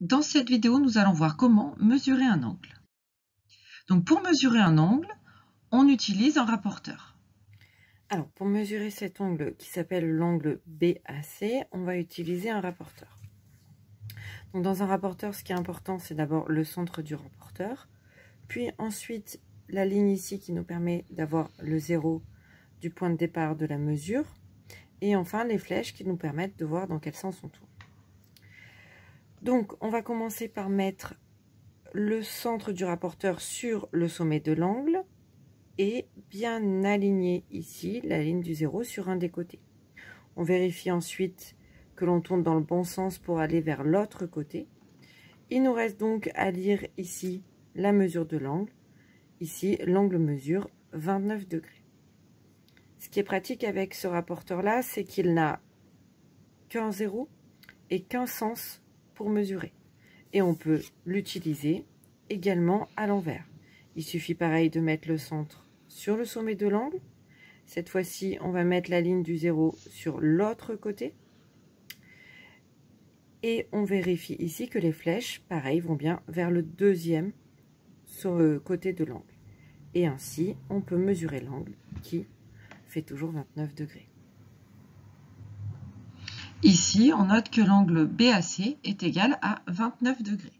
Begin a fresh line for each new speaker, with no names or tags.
Dans cette vidéo, nous allons voir comment mesurer un angle. Donc pour mesurer un angle, on utilise un rapporteur.
Alors, pour mesurer cet angle qui s'appelle l'angle BAC, on va utiliser un rapporteur. Donc, dans un rapporteur, ce qui est important, c'est d'abord le centre du rapporteur, puis ensuite la ligne ici qui nous permet d'avoir le zéro du point de départ de la mesure, et enfin les flèches qui nous permettent de voir dans quel sens on tourne. Donc, on va commencer par mettre le centre du rapporteur sur le sommet de l'angle, et bien aligner ici la ligne du zéro sur un des côtés. On vérifie ensuite que l'on tourne dans le bon sens pour aller vers l'autre côté. Il nous reste donc à lire ici la mesure de l'angle. Ici, l'angle mesure 29 degrés. Ce qui est pratique avec ce rapporteur-là, c'est qu'il n'a qu'un zéro et qu'un sens pour mesurer. Et on peut l'utiliser également à l'envers. Il suffit pareil de mettre le centre sur le sommet de l'angle. Cette fois-ci, on va mettre la ligne du zéro sur l'autre côté. Et on vérifie ici que les flèches, pareil, vont bien vers le deuxième côté de l'angle. Et ainsi, on peut mesurer l'angle qui fait toujours 29 degrés.
Ici, on note que l'angle BAC est égal à 29 degrés.